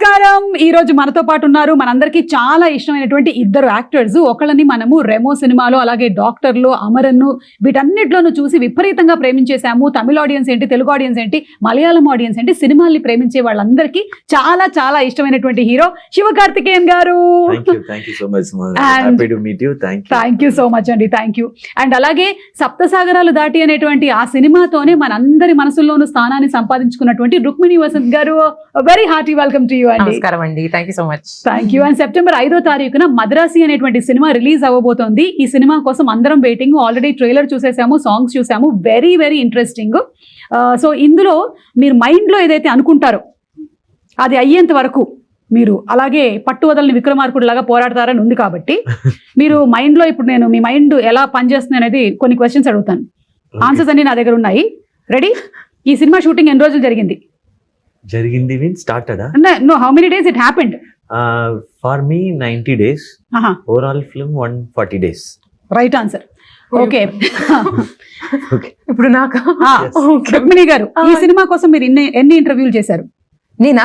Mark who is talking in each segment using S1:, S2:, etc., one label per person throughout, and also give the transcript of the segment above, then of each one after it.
S1: నమస్కారం. ఈ రోజు మనతో పాటు ఉన్నారు మనందరికీ చాలా ఇష్టమైనటువంటి ఇద్దరు యాక్టర్స్. ఒకళ్ళని మనము రెమో సినిమాలో, అలాగే డాక్టర్లో, అమరన్ను వీటన్నిటిలోనూ చూసి విపరీతంగా ప్రేమించేశాము. తమిళ ఆడియన్స్ ఏంటి, తెలుగు ఆడియన్స్ ఏంటి, మలయాళం ఆడియన్స్ ఏంటి, సినిమాల్ని ప్రేమించే వాళ్ళందరికీ చాలా చాలా ఇష్టమైనటువంటి హీరో శివకార్తికేయన్ గారు. థ్యాంక్ యూ సో మచ్ అండి. Thank you. అండ్ అలాగే సప్తసాగరాలు దాటి అనేటువంటి ఆ సినిమాతోనే మనందరి మనసుల్లోనూ స్థానాన్ని సంపాదించుకున్నటువంటి రుక్మిణి వసంత్ గారు. Very hearty welcome to you అండి.
S2: నమస్కారం అండి. Thank you so much.
S1: Thank you. And September 5వ తారీఖున మద్రాసి అనేటువంటి సినిమా రిలీజ్ అవ్వబోతోంది. ఈ సినిమా కోసం అందరం వెయిటింగ్. ఆల్రెడీ ట్రైలర్ చూసేసాము, సాంగ్స్ చూసాము. Very very interesting. సో ఇందులో మీరు మైండ్లో ఏదైతే అనుకుంటారో అది అయ్యేంత వరకు మీరు అలాగే పట్టు వదలని విక్రమార్కుడు లాగా పోరాడతారని ఉంది. కాబట్టి మీరు మైండ్లో ఇప్పుడు నేను మీ మైండ్ ఎలా పనిచేస్తుంది అనేది కొన్ని క్వశ్చన్స్ అడుగుతాను. ఆన్సర్స్ అన్ని నా దగ్గర ఉన్నాయి. రెడీ? ఈ సినిమా షూటింగ్ ఎన్ని రోజులు జరిగింది?
S3: started
S1: no, how many days it happened?
S3: For me 90 days. Overall film 140 days.
S1: Right answer. Okay.
S2: ఇప్పుడు నాకు
S1: రుక్మిణి గారు, ఈ సినిమా కోసం మీరు ఎన్ని ఇంటర్వ్యూలు చేశారు?
S2: నేనా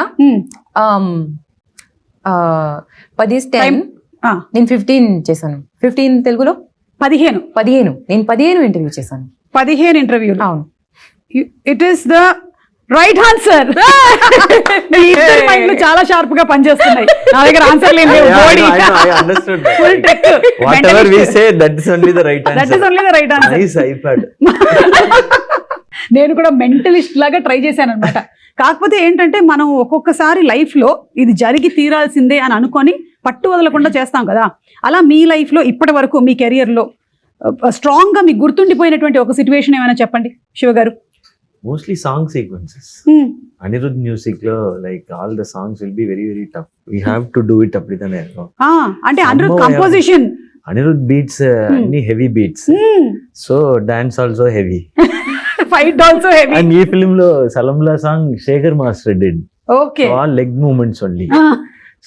S2: 10 నేను 15 చేశాను. 15 తెలుగులో 15 నేను 15 ఇంటర్వ్యూ చేశాను. 15
S1: ఇంటర్వ్యూలు.
S2: అవును.
S1: It is the right answer. చాలా షార్ప్ గా పనిచేస్తున్నాయి. నా దగ్గర ఆన్సర్ లేదు. నేను కూడా మెంటలిస్ట్ లాగా ట్రై చేశాను అనమాట. కాకపోతే ఏంటంటే మనం ఒక్కొక్కసారి లైఫ్ లో ఇది జరిగి తీరాల్సిందే అని అనుకొని పట్టు వదలకుండా చేస్తాం కదా. అలా మీ లైఫ్ లో ఇప్పటి వరకు మీ కెరియర్ లో స్ట్రాంగ్ గా మీకు గుర్తుండిపోయినటువంటి ఒక సిచ్యువేషన్ ఏమైనా చెప్పండి శివ గారు.
S3: Mostly song sequences. Anirudh music lo, like all the songs will be very very tough. We have to do it up with an air.
S1: Ante Anirudh composition.
S3: Anirudh beats any heavy beats. So dance also heavy.
S1: Fight also heavy.
S3: And ee film lo Salamla song Shekhar Master did.
S1: Okay.
S3: So all leg movements only.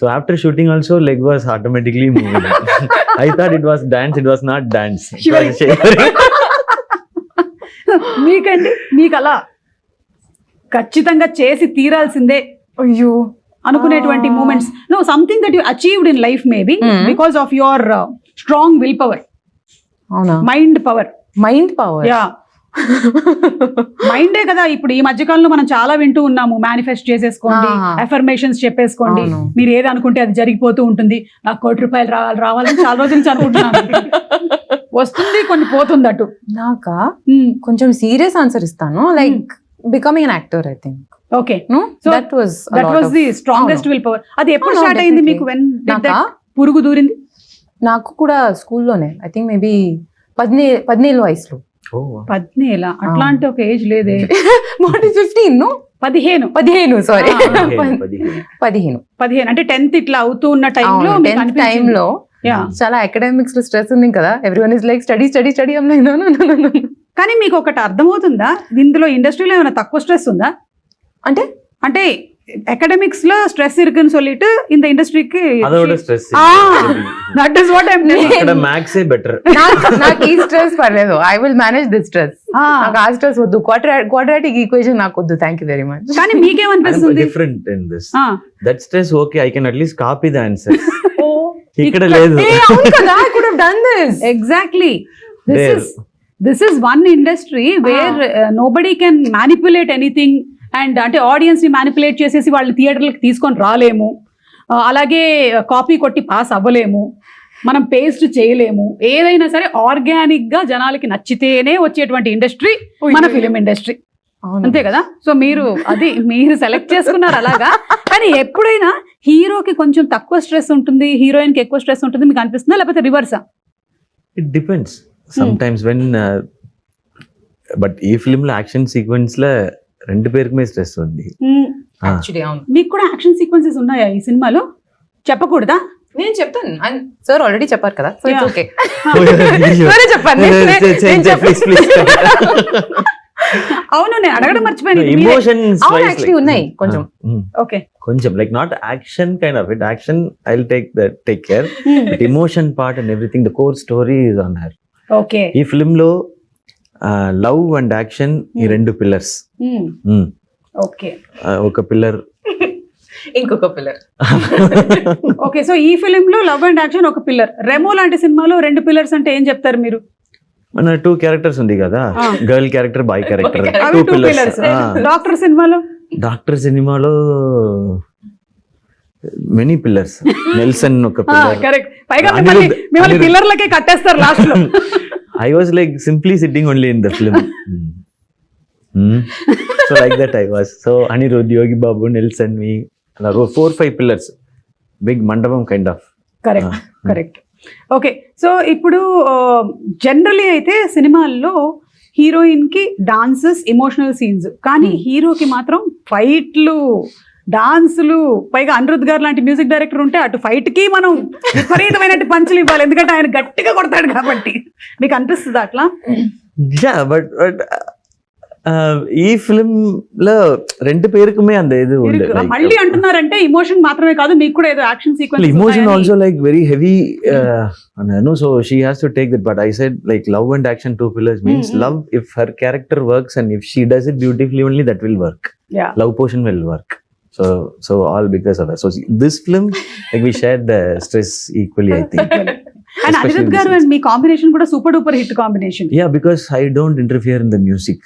S3: So after shooting also leg was automatically moving. I thought it was dance, it was not dance. It was shivering.
S1: మీకండి, మీకు అలా ఖచ్చితంగా చేసి తీరాల్సిందే
S2: అయ్యో
S1: అనుకునేటువంటి moments? No, something that you achieved in life maybe because of your strong will power.
S2: అవునా?
S1: Mind power. Yeah, మైండే కదా. ఇప్పుడు ఈ మధ్యకాలంలో మనం చాలా వింటూ ఉన్నాము, మేనిఫెస్ట్ చేసేసుకోండి, అఫర్మేషన్స్ చెప్పేసుకోండి, మీరు ఏది అనుకుంటే అది జరిగిపోతూ ఉంటుంది. నాకు ₹1 రావాలని చాలా రోజుల నుంచి అనుకుంటున్నాను. వస్తుంది, కొన్ని పోతుంది. అటు
S2: నాకా కొంచెం సీరియస్ ఆన్సర్ ఇస్తాను. Like becoming an actor, I think.
S1: Okay.
S2: So that was
S1: the strongest will power. అది ఎప్పుడు స్టార్ట్ అయింది మీకు? వెన్ పురుగు దూరింది?
S2: నాకు కూడా స్కూల్లోనే, ఐ థింక్ మేబీ 17 వయసులో.
S1: 17? అట్లా అంటే ఒక ఏజ్ లేదే.
S2: 15 సారీ 15
S1: అంటే 10th ఇట్లా అవుతూ ఉన్న టైంలో
S2: చాలా అకాడమిక్స్ లో స్ట్రెస్ ఉంది కదా. Everyone is like study.
S1: కానీ మీకు ఒకటి అర్థమవుతుందా, ఇందులో ఇండస్ట్రీలో ఏమైనా తక్కువ స్ట్రెస్ ఉందా? అంటే అకాడమిక్స్ లో స్ట్రెస్ இருக்குன்னு சொல்லிட்டு இந்த ఇండస్ట్రీకి
S3: அதோட stress
S1: that is what I am telling.
S3: ఇక్కడ మ్యాథ్స్ ఏ బెటర్.
S2: నాకు ఈ స్ట్రెస్ పర్లేదు. I will manage this stress. నాకు ఆ స్ట్రెస్ వద్దు. క్వాడ్రాటిక్ ఈక్వేషన్ నాకు వద్దు. Thank you very much.
S1: కానీ మీకేమనిపిస్తుంది?
S3: Different in this. That stress okay, I can at least copy the answers. ఇక్కడ లేదు.
S2: అవును కదా, I could have done this.
S1: Exactly. This is one industry where nobody can manipulate anything. And అంటే audience ని manipulate చేసేసి వాళ్ళని థియేటర్లకు తీసుకొని రాలేము, అలాగే కాపీ కొట్టి పాస్ అవ్వలేము, మనం పేస్ట్ చేయలేము. ఏదైనా సరే ఆర్గానిక్ గా జనాలకి నచ్చితేనే వచ్చేటువంటి ఇండస్ట్రీ మన ఫిలిం ఇండస్ట్రీ. అంతే కదా? సో మీరు సెలెక్ట్ చేసుకున్నారు అలాగా. కానీ ఎప్పుడైనా హీరోకి కొంచెం తక్కువ స్ట్రెస్ ఉంటుంది, హీరోయిన్ కి ఎక్కువ స్ట్రెస్ ఉంటుంది మీకు అనిపిస్తుందా, లేకపోతే రివర్సా?
S3: It depends sometimes when. But ఈ ఫిల్మ్ లో యాక్షన్ సీక్వెన్స్ లో రెండు పేరుకి మీద స్ట్రెస్ ఉంది.
S1: మీకు కూడా యాక్షన్ సీక్వెన్సెస్ ఉన్నాయా ఈ సినిమాలో? చెప్పకూడదా?
S2: నేను చెప్తాను. సార్ ఆల్రెడీ చెప్పారు కదా, సో ఇట్స్ ఓకే.
S1: అవును, నేను అడగడం మర్చిపోయాను.
S3: ఎమోషన్స్
S2: ఉన్నాయి కొంచెం.
S1: ఓకే,
S3: కొంచెం like not action kind of it. Action I will take care, but emotion part and everything, the core story is on her.
S1: Okay.
S3: ఈ ఫిల్మ్ లో లవ్ అండ్ యాక్షన్ ఈ రెండు పిల్లర్స్.
S1: ఓకే.
S3: ఒక pillar
S2: ఇంకొక pillar.
S1: Okay, so ఈ film లో love and action ఒక pillar, Remo లాంటి సినిమాలో 2 పిల్లర్స్ అంటే ఏం చెప్తారు మీరు?
S3: మన 2 క్యారెక్టర్స్ ఉంది కదా, గర్ల్ క్యారెక్టర్, బాయ్ క్యారెక్టర్,
S1: అవి
S3: 2
S1: 2 పిల్లర్స్. డాక్టర్ సినిమాలో?
S3: డాక్టర్ సినిమాలో మెనీ పిల్లర్స్. నెల్సన్ ఒక పిల్లర్.
S1: కరెక్ట్. పైగా మిమ్మల్ని పిల్లర్లకే కట్టేస్తారు లాస్ట్ లో.
S3: I was like simply sitting only in the film. So like that I was. So Anirudh, Yogi Babu, Nelson, me, 4-5 pillars. Big mandapam kind of.
S1: Correct. Okay, so ఇప్పుడు generally అయితే సినిమాల్లో heroine కి dances, emotional scenes, కానీ హీరోకి మాత్రం ఫైట్లు, డాన్సులు, పైగా అనిరుద్ గారు లాంటి మ్యూజిక్ డైరెక్టర్ ఉంటే అటు ఫైట్ కి మనం విపరీతమైన పంచులు ఇవ్వాలి, ఎందుకంటే ఆయన గట్టిగా కొడతాడు కాబట్టి. మీకు అనిపిస్తుంది అట్లా?
S3: Yeah, but ఈ ఫిల్మ్ లో 2 పేరుకుమే అంత ఇది ఉండే.
S1: మళ్ళీ అంటున్నారంటే ఇమోషన్ మాత్రమే కాదు, మీకు కూడా ఏదో action sequence.
S3: Emotion also like very heavy, and I know, so she has to take that. But I said like love and action 2 pillars means love. If her character works and if she does it beautifully, only that will work.
S1: Yeah.
S3: Love portion will work. So all because of that. So this film, like we shared the stress equally, I think.
S1: And Anirudh గారు and me combination కూడా super duper hit combination.
S3: Yeah, because I don't interfere in the music.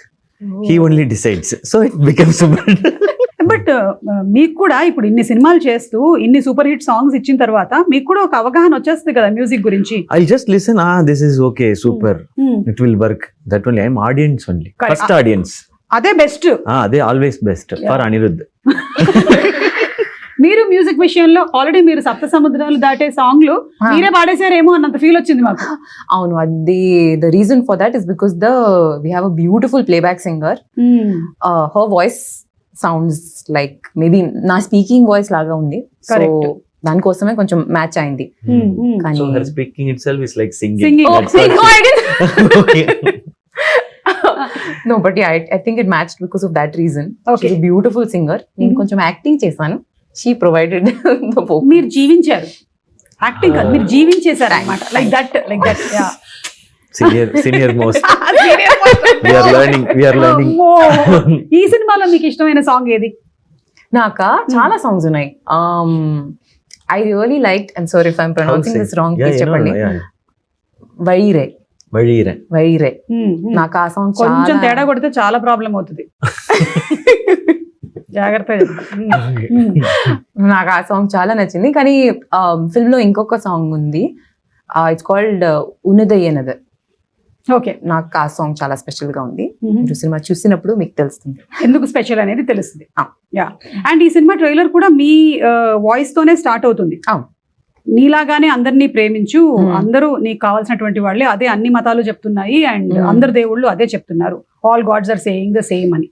S3: He only decides. So it becomes super.
S1: But మీకు కూడా ఇప్పుడు ఇన్ని సినిమాలు చేస్తూ ఇన్ని super hit songs ఇచ్చిన తర్వాత మీకు కూడా ఒక అవగాహన వచ్చేస్తుంది కదా మ్యూజిక్ గురించి.
S3: I'll just listen. This is okay, super. It will work. That only. I'm audience only. First audience.
S1: అదే బెస్ట్.
S3: అదే ఆల్వేస్ బెస్ట్ ఫర్ అనిరుద్.
S1: మీరు మ్యూజిక్ విషయంలో ఆల్రెడీ మీరు సప్త సముద్రాలు దాటే సాంగ్లు మీరే పాడేశారేమో అన్నంత ఫీల్ వచ్చింది మాకు.
S2: అవును, అది the reason for that is because we have a beautiful playback singer. Her voice sounds like maybe నా స్పీకింగ్ వాయిస్ లాగా ఉంది. సో దానికోసమే కొంచెం మ్యాచ్ అయింది.
S3: So her speaking itself is like singing.
S2: No, but yeah, I think it matched because of that reason.
S1: Okay.
S2: She's a beautiful singer. నేను కొంచెం acting చేశాను. She provided the vocal.
S1: మీరు జీవించారు, యాక్టింగ్ కాదు, మీరు జీవించేశారు అన్నమాట. Like that yeah.
S3: Senior most. We are learning.
S1: ఈ సినిమాలో మీకు ఇష్టమైన సాంగ్ ఏది?
S2: నాకా చాలా సాంగ్స్ ఉన్నాయి. I really liked, I'm sorry if I'm pronouncing this wrong, please చెప్పండి. వైరే. నాకు ఆ సాంగ్
S1: కొంచెం తేడా కొడితే చాలా ప్రాబ్లం అవుతుంది, జాగ్రత్తగా.
S2: నాకు ఆ సాంగ్ చాలా నచ్చింది. కానీ ఫిల్మ్ లో ఇంకొక సాంగ్ ఉంది, ఇట్స్ కాల్డ్ ఉన్నదయ్యనదర్.
S1: ఓకే,
S2: నాకు ఆ సాంగ్ చాలా స్పెషల్ గా ఉంది. మీరు సినిమా చూసినప్పుడు మీకు తెలుస్తుంది
S1: ఎందుకు స్పెషల్ అనేది తెలుస్తుంది. యా, అండ్ ఈ సినిమా ట్రైలర్ కూడా మీ వాయిస్ తోనే స్టార్ట్ అవుతుంది. నీలాగానే అందరినీ ప్రేమించు, అందరూ నీకు కావాల్సినటువంటి వాళ్ళే, అదే అన్ని మతాలు చెప్తున్నాయి అండ్ అందరు దేవుళ్ళు అదే చెప్తున్నారు, all gods are saying the same అని.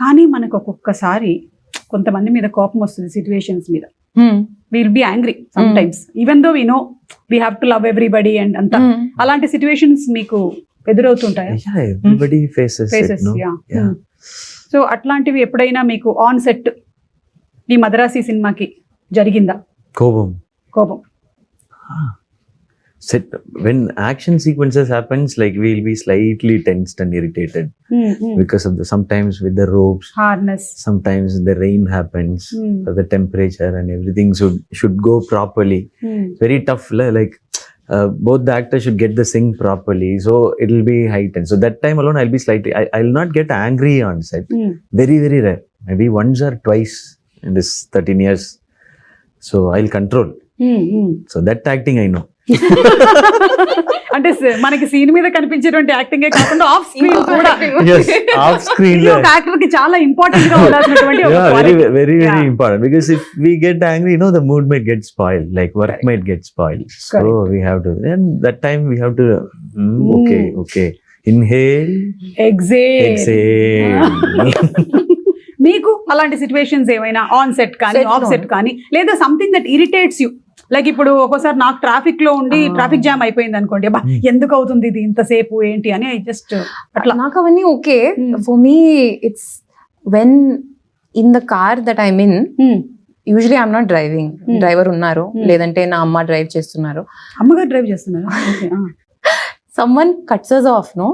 S1: కానీ మనకు ఒక్కొక్కసారి కొంతమంది మీద కోపం వస్తుంది, సిచ్యువేషన్స్ మీద. Will be angry sometimes even though we know we have to love everybody and అంతా. అలాంటి సిచ్యువేషన్స్ మీకు ఎదురవుతుంటాయా?
S3: Everybody faces it, no? Yeah.
S1: So అట్లాంటివి ఎప్పుడైనా మీకు ఆన్ సెట్ ఈ మద్రాసి సినిమాకి జరిగిందా కోపం?
S3: Set when action sequences happens, like we'll be slightly tensed and irritated because of sometimes with the ropes,
S1: harness,
S3: sometimes the rain happens, the temperature and everything should go properly. Very tough, like both the actors should get the sync properly, so it'll be heightened. So that time alone I'll be slightly, I'll not get angry on set. Very very rare, maybe once or twice in this 13 years, so I'll control. So that acting I know.
S1: అంటే మనకి scene మీద కనిపించేటువంటి యాక్టింగే కాకుండా off screen కూడా,
S3: off screen
S1: ఒక actor కి చాలా important గా ఉండాల్సినటువంటి
S3: very important, because if we get angry, the mood might get spoiled, like work might get spoiled. So we have to, and that time we have to okay, inhale, exhale.
S1: మీకు అలాంటి situations ఏమైనా on set కానీ of set కానీ, లేదా something that irritates you? Like ఇప్పుడు ఒక్కోసారి నాకు traffic లో ఉండి ట్రాఫిక్ జామ్ అయిపోయింది అనుకోండి, అబ్బా ఎందుకు అవుతుంది ఇది ఇంతసేపు ఏంటి అని, ఐ జస్ట్ అట్లా.
S2: నాకు అవన్నీ okay. For me it's when in the car that I mean, usually I'm not driving, driver ఉన్నారు, లేదంటే నా అమ్మ డ్రైవ్ చేస్తున్నారు.
S1: అమ్మగారు డ్రైవ్ చేస్తున్నారు,
S2: someone cuts us off, no?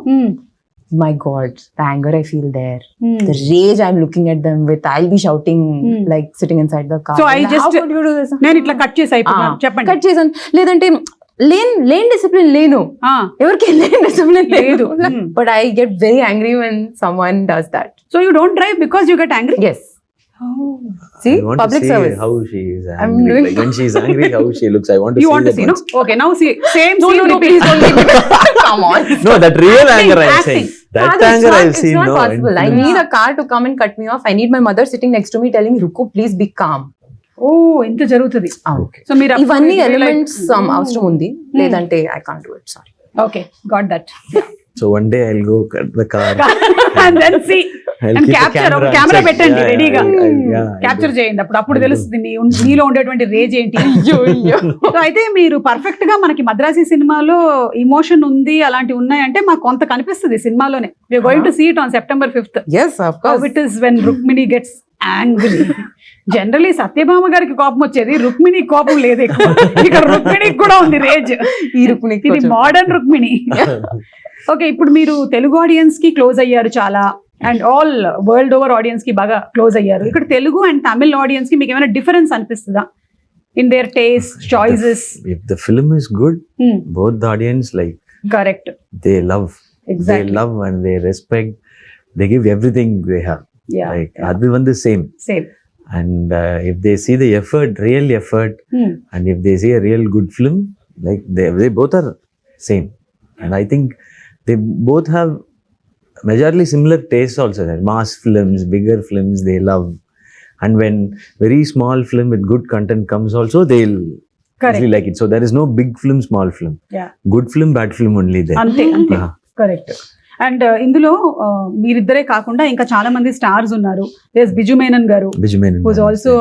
S2: my God, the anger I feel there,
S1: Hmm.
S2: the rage I'm looking at them with, I'll be shouting like sitting inside the car.
S1: So I
S2: How
S1: just-
S2: could you do this?
S1: నేను ఇట్లా cut చేసి అయిపోతున్నాను చెప్పండి.
S2: Cut చేసాను. లేదంటే లేని discipline లేను, ఎవరికి లేని డిసిప్లిన్ లేదు.
S1: లేదు.
S2: But I get very angry when someone does that.
S1: So you don't drive because you get angry.
S2: Yes. See,
S3: I want
S2: public
S3: to see
S2: service.
S3: how she is
S2: I'm
S3: angry.
S2: doing-
S3: Like when she is angry, how she looks. I want to
S1: You
S3: see
S1: want to
S3: that
S1: see, no?
S3: once.
S1: Okay, now see, same
S2: No,
S1: scene
S2: no, no,
S1: repeat.
S2: please don't leave me. Come on.
S3: No, that real anger I'm
S1: acting.
S3: saying. That
S2: Father,
S3: anger I've
S2: it's
S3: seen.
S2: not
S3: No,
S2: possible. I need a car to come and cut me off. I need my mother sitting next to me telling, Ruko, please be calm.
S1: ఓ ఇంత జరుగుతుంది.
S3: Okay.
S1: So మీరు
S2: ఇవన్నీ elements అవసరం ఉంది, లేదంటే I can't do it. Sorry.
S1: Okay, got that.
S3: So one day I'll go cut the car.
S1: And then see
S3: I'll
S1: and
S3: keep the
S1: capture
S3: camera
S1: camera
S3: and check.
S1: పెట్టండి
S3: Yeah,
S1: రెడీగా.
S3: yeah,
S1: capture చేయండి, అప్పుడు
S3: I'll do.
S1: తెలుస్తుంది మీలో ఉండేటువంటి raise ఏంటి. So అయితే మీరు పర్ఫెక్ట్ గా మనకి మద్రాసి సినిమాలో ఇమోషన్ ఉంది అలాంటివి ఉన్నాయంటే మాకు కొంత కనిపిస్తుంది సినిమాలోనే. We are going to see it on September 5th.
S2: Yes, of
S1: How
S2: course.
S1: it is when Rukmini gets angry. Generally Satyabhama గారికి కోపం వచ్చేది, రుక్మిణి కోపం లేదు ఎక్కువ. ఇక్కడ రుక్మిణికి కూడా ఉంది రేజ్.
S2: ఈ రుక్మిణికి
S1: ఇది
S2: కొంచెం.
S1: మోడర్న్ రుక్మిణి. ఓకే, ఇప్పుడు మీరు తెలుగు ఆడియన్స్ కి క్లోజ్ అయ్యారు చాలా, and all world over audience కి బాగా క్లోజ్ అయ్యారు. ఇక్కడ తెలుగు అండ్ తమిళ్ ఆడియన్స్ కి మీకు ఏమైనా డిఫరెన్స్ అనిపిస్తుందా in there taste, choices?
S3: If the film is good, both the audience like
S1: correct,
S3: they love.
S1: Exactly.
S3: They love and they respect. They give everything they have.
S1: Yeah,
S3: Like other one the same.
S1: Same.
S3: And if they see the effort, real effort, and if they see a real good film, like they both are same. And I think they both have majorly similar tastes also. Like mass films, bigger films, they love. And when very small film with good content comes also, they'll
S1: Correct.
S3: really like it. So there is no big film, small film.
S1: Yeah.
S3: Good film, bad film only there.
S1: అంతే అంతే.
S3: Yeah.
S1: Correct. And ఇందులో మీరిద్దరే కాకుండా ఇంకా చాలా మంది stars ఉన్నారు. There Biju Menon గారు
S3: Biju Menon.
S1: Who's also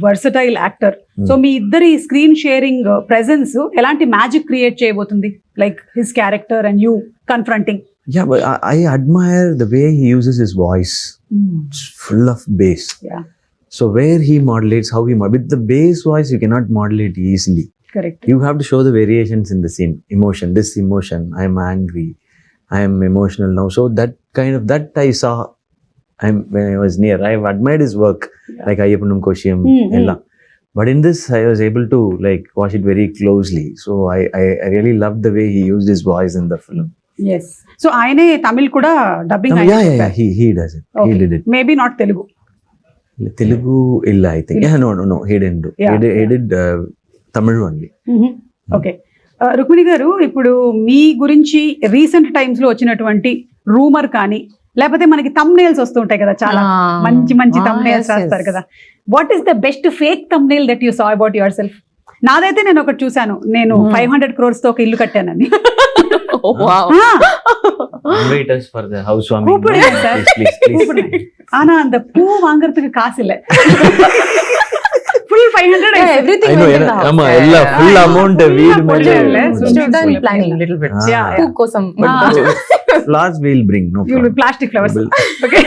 S1: versatile actor. So మీ ఇద్దరి స్క్రీన్ షేరింగ్ ప్రెజెన్స్ ఎలాంటి మ్యాజిక్ క్రియేట్ చేయబోతుంది, like his character and you confronting?
S3: Yeah, but I admire the way he uses his voice. It's full of bass.
S1: Yeah,
S3: So where he modulates, how he with the bass voice, you cannot modulate easily.
S1: Correct.
S3: You have to show the variations in the scene. Emotion, this emotion, I am angry, I am emotional now. So that kind of that I saw. When I was near, I admired his work, like Ayyapanam Koshiyam, ella. But in this, I was able to like watch it very closely. So I really loved the way he used his voice in the film.
S1: Yes. So ఆయనే తమిళ్ కూడా dubbing
S3: Yeah. He does it. He did it.
S1: Maybe not Telugu.
S3: Telugu illa, I think. Yeah, no. He didn't do.
S1: Yeah,
S3: He did Tamil only.
S1: Okay, Rukmini గారు, ఇప్పుడు మీ గురించి recent times లో వచ్చినటువంటి rumour కానీ, లేకపోతే మనకి తమ్నేల్స్ వస్తుంటాయి కదా, చాలా మంచి మంచి తమ్నేల్స్ రాస్తారు కదా. What is the best fake thumbnail that you saw about your self? నాదైతే నేను ఒకటి చూసాను, నేను 500 crores తో ఒక ఇల్లు కట్టానని.
S2: Oh, wow.
S3: Invite us for the housewarming.
S1: கூப்பிடுங்க
S3: No?
S1: சார்.
S3: Please.
S1: ஆனா அந்த பூ வாங்குறதுக்கு காசு இல்ல. Full 500.
S2: Yeah, everything
S3: I know.
S2: went in the house.
S3: Amma, ella full amount
S1: full
S3: weed
S1: పొడి
S3: mele.
S1: இல்ல,
S2: We should have done planning a little bit.
S3: Ah.
S1: Yeah.
S2: Poo kosam.
S3: Flowers we'll bring. No
S1: you
S3: problem.
S1: Plastic flowers.
S3: We'll-
S1: okay.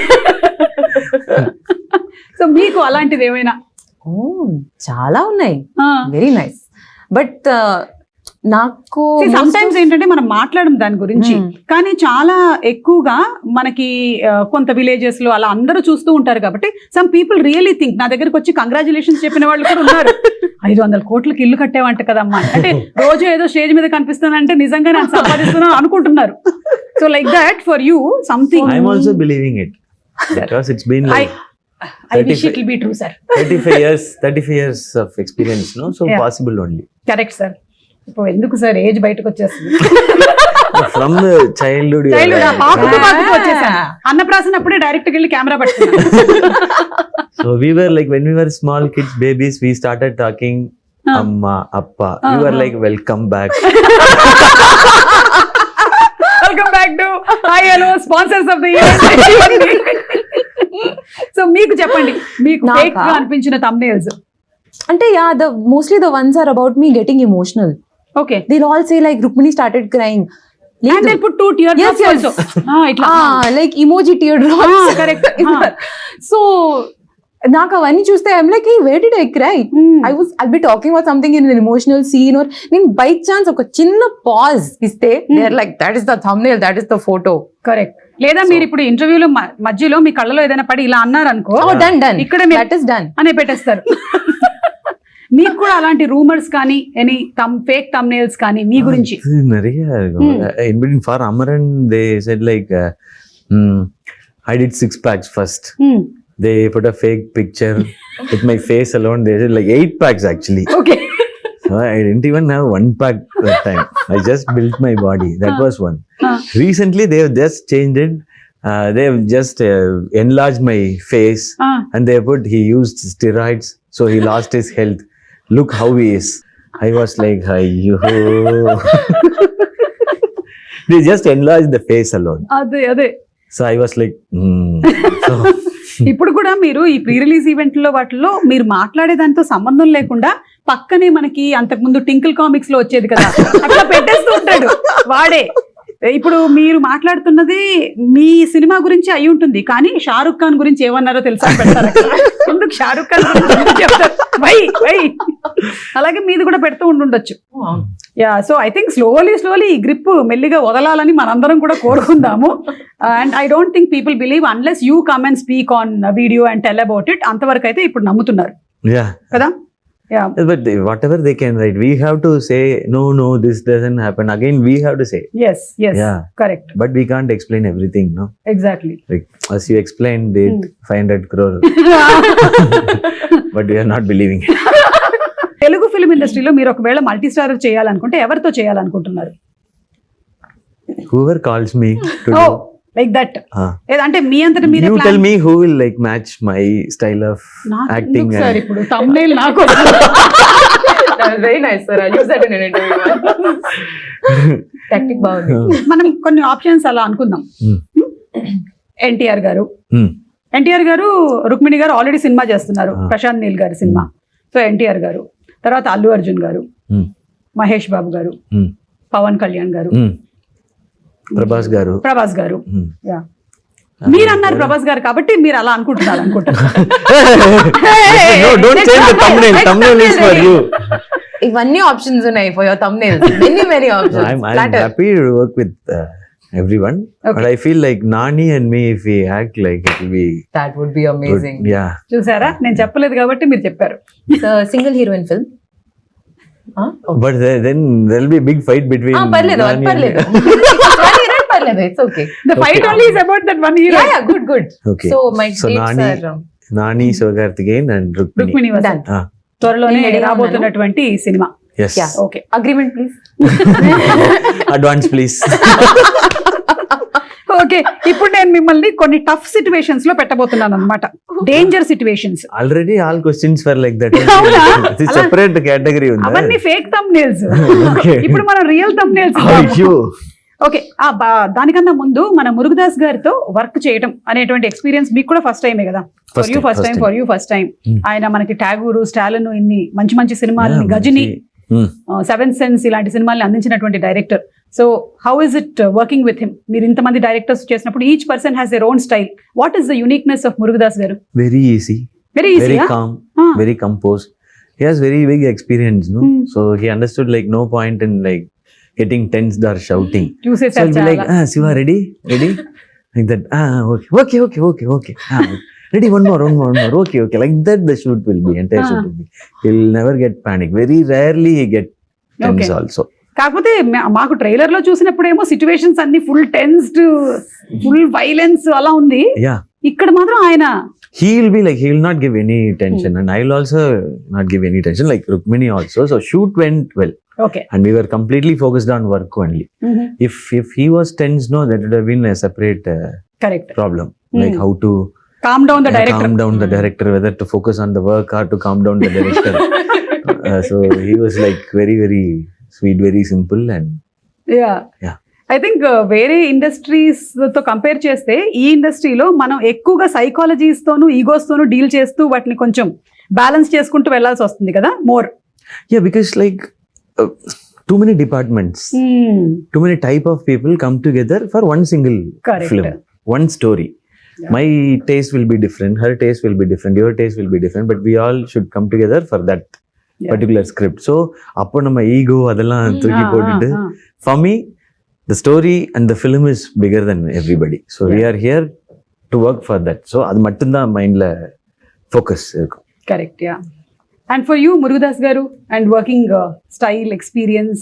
S1: So మీకు అలాంటిది ఏమైనా?
S2: Oh, చాలా ఉన్నాయి. Very nice. But నాకు
S1: some times ఏంటంటే మనం మాట్లాడడం దాని గురించి, కానీ చాలా ఎక్కువగా మనకి కొంత విలేజెస్ లో అలా అందరూ చూస్తూ ఉంటారు కాబట్టి సమ్ పీపుల్ రియలీ థింక్, నా దగ్గరకు వచ్చి కంగ్రాచులేషన్స్ చెప్పిన వాళ్ళు కూడా ఉన్నారు, 500 కోట్లకి ఇల్లు కట్టేవంట కదమ్మా, అంటే రోజు ఏదో స్టేజ్ మీద కనిపిస్తానంటే నిజంగా నేను సంపాదిస్తున్నాను అనుకుంటున్నారు. So like that for you something.
S3: I'm also believing it because it's been like
S1: I wish it will be true, sir.
S3: 35 years of experience, no? So
S1: Yeah.
S3: possible only.
S1: Correct sir. ఇప్పుడు ఎందుకు sir age బయటకు వచ్చేస్తుంది?
S3: From the childhood. you are
S1: childhood
S3: like-
S1: పాకుతూ వచ్చేసాను. అన్నప్రాసన అప్పుడే direct వెళ్ళి camera పట్టుకున్నాను.
S3: So we were like, when we were small kids, babies, we started talking Amma, Appa. We were like, welcome back.
S1: Welcome back to hi hello sponsors of the year. So మీకు చెప్పండి, మీకు
S2: నాకా?
S1: Fake గా అనిపించిన thumbnails.
S2: అంటే mostly the ones are about me getting emotional.
S1: Okay,
S2: They'll all say like Rukmini started crying.
S1: and they put 2 teardrops
S2: Yes.
S1: also. ఇట్లా
S2: Like emoji teardrops.
S1: correct.
S2: So నాకు అవన్నీ చూస్తే I'm like where did I cry I'll be talking about something in an emotional scene or నేను by chance ఒక చిన్న pause ఇస్తే they are like that is the thumbnail, that is the photo.
S1: Correct. లేదా మీరు ఇప్పుడు ఇంటర్వ్యూలో మధ్యలో మీ కళ్ళలో ఏదైనా పడి ఇలా అన్నారు అనుకో,
S2: done
S1: ఇక్కడ
S2: that is done
S1: అనే పెట్టేస్తారు. మీకు కూడా అలాంటి రూమర్స్ కానీ ఎనీ ఫేక్ thumbnails కానీ మీ గురించి?
S3: நிறைய in between for Amaran they said like I did 6 packs first. They put a fake picture with my face alone. They said like 8 packs actually.
S1: Okay.
S3: So I didn't even have 1 pack that time. I just built my body. That was one. Recently they have just changed it. They have just enlarged my face and they put he used steroids, so he lost his health. Look how he is. I was like, ayyo. They just enlarged the face alone.
S1: అదే
S3: So I was like, So,
S1: ఇప్పుడు కూడా మీరు ఈ pre release ఈవెంట్లో వాటిలో మీరు మాట్లాడే దాంతో సంబంధం లేకుండా పక్కనే మనకి అంతకుముందు టింకిల్ కామిక్స్ లో వచ్చేది కదా, అట్లా పెట్టేస్తూ ఉంటాడు వాడే. ఇప్పుడు మీరు మాట్లాడుతున్నది మీ సినిమా గురించి అయి ఉంటుంది, కానీ షారుఖ్ ఖాన్ గురించి ఏమన్నారో తెలుసా పెడతారు అక్కడ. ఎందుకు షారుఖ్ ఖాన్ గురించి చెప్తారు? వై అలాగే మీది కూడా పెడుతూ ఉండుండొచ్చు. Yeah, so I think slowly ఈ గ్రిప్ మెల్లిగా వదలాలని మనందరం కూడా కోరుకుందాము. And I don't think people believe unless you come and speak on video and tell about it. అంతవరకు అయితే ఇప్పుడు నమ్ముతున్నారు
S3: yeah.
S1: కదా. Yeah,
S3: But whatever they can write, we have to say, no, this doesn't happen. Again, we have to say.
S1: Yes
S3: Yeah.
S1: Correct,
S3: But we can't explain everything, no?
S1: Exactly.
S3: Like, as you explained, they 500 crore. But we are not believing it.
S1: Telugu film ఇండస్ట్రీలో మీరు ఒకవేళ multi star చేయాలనుకుంటే ఎవరితో చేయాలనుకుంటున్నారు?
S3: Whoever calls me to
S1: ఓ
S3: do.
S1: Like that.
S3: Ah.
S1: అంటే మీ అంతటా మీరే
S3: You
S1: plan-
S3: tell me who will like match my style of
S1: నాకు
S3: acting.
S1: ఎందుకు సార్
S3: And,
S1: ఇప్పుడు thumbnail నాకు
S2: That was very nice, sir. I'll use that in an interview. Tactic బాగుంది.
S1: మనం కొన్ని ఆప్షన్స్ అలా అనుకుందాం. ఎన్టీఆర్ గారు, ఎన్టీఆర్ గారు రుక్మిణి గారు ఆల్రెడీ సినిమా చేస్తున్నారు, ప్రశాంత్ నీల్ గారి సినిమా. సో ఎన్టీఆర్ గారు, తర్వాత అల్లు అర్జున్ గారు, మహేష్ బాబు గారు, పవన్ కళ్యాణ్ గారు,
S3: Prabhas garu.
S1: ప్రభాస్ గారు. యా, మీరు అన్నారు ప్రభాస్ గారు కాబట్టి మీరు అలా అనుకుంటున్నారు
S3: No, don't change the thumbnail. Thumbnail is for you.
S2: ఇవన్నీ ఆప్షన్స్ ఉన్నాయి for your thumbnails. Many options.
S3: I'm
S2: Platter.
S3: happy to work with everyone.
S1: Okay.
S3: But I feel like Nani and me, if we act like it will be
S2: That would be
S3: good.
S2: amazing.
S3: Yeah.
S1: చూసారా, నేను చెప్పలేదు కాబట్టి మీరు చెప్పారు.
S2: The single heroine film.
S3: But then there will be a big fight between
S2: పర్లేదు
S3: Nani and
S2: పర్లేదు. పర్లేదు, it's okay.
S1: The fight only is about that one hero.
S2: Yeah, good.
S3: Okay.
S2: So my
S3: So
S2: dates
S3: Nani,
S2: are
S3: Nani, Sivakarthikeyan and Rukmini.
S1: Rukmini Vasant
S2: done.
S3: Ah,
S1: త్వరలోనే
S2: నేను రెడీగా
S1: రాబోతున్నటువంటి cinema.
S3: yes.
S2: Yeah.
S1: Okay,
S2: Agreement, please.
S3: Advance, please.
S1: Okay. ఇప్పుడు నేను మిమ్మల్ని కొన్ని tough situations లో పెట్టబోతున్నాను అనమాట, danger situations.
S3: Already all questions were like that.
S1: అవునా?
S3: It's a separate category.
S1: అవన్నీ ఫేక్ thumbnails.
S3: Okay.
S1: ఇప్పుడు మనం రియల్ thumbnails.
S3: Ayyo.
S1: ఓకే, దానికన్నా ముందు మన మురుగదాస్ గారితో వర్క్ చేయడం అనేటువంటి ఎక్స్పీరియన్స్ మీకు కూడా ఫస్ట్ టైమే కదా? For you first time. ఆయన మనకి టాగూరు, స్టాలిన్, ఇన్ని మంచి సినిమాలని, గజని, సెవెన్ సెన్స్ ఇలాంటి సినిమాల్ని అందించినటువంటి director. So how is it working with him? మీరు ఇంతమంది డైరెక్టర్స్ చేసినప్పుడు each person has their own style. What is the uniqueness of Murugadoss గారు?
S3: Very easy.
S1: Very easy.
S3: Very calm. Very composed. He has very big experience, no? So he understood like no point in like getting tensed or shouting. So
S1: చూసేసారు
S3: he'll be like,
S1: చాలా.
S3: Siva, ready? Like that. Okay. Ready, one more. Okay. Like that the shoot will be, entire shoot will be. He'll never get panic. Very rarely he get tense
S1: Okay.
S3: also.
S1: కాకపోతే మాకు trailer లో చూసినప్పుడేమో situations అన్ని full tensed, full violence అలా ఉంది.
S3: Yeah.
S1: ఇక్కడ మాత్రం ఆయన
S3: He will be like, he will not give any tension and I will also not give any tension, like Rukmini also. So shoot went well
S1: okay.
S3: and we were completely focused on work only. If he was tense, no, that would have been a separate
S1: correct.
S3: problem. Like how to
S1: calm down the director.
S3: calm down the director, whether to focus on the work or to calm down the director. So he was like very, very sweet, very simple and yeah.
S1: I think వేరే industries తో compare చేస్తే ఈ ఇండస్ట్రీలో మనం ఎక్కువగా psychologies తోను, egos తోను deal చేస్తూ వాటిని కొంచెం బ్యాలెన్స్ చేసుకుంటూ వెళ్ళాల్సి వస్తుంది కదా, more.
S3: Yeah, because like too many departments, too many type of people come together for one single
S1: Correct.
S3: film, one story. My taste will be different, her taste will be different, your taste will be different, but we all should come together for that
S1: Yeah.
S3: particular script. So அப்போ நம்ம ego அதெல்லாம் தூக்கி போட்டுட்டு for me the story and the film is bigger than everybody, so we are here to work for that. So அது மட்டும்தான் மைண்ட்ல focus இருக்கும்.
S1: Correct yeah. And for you Murugadoss గారు and working style experience?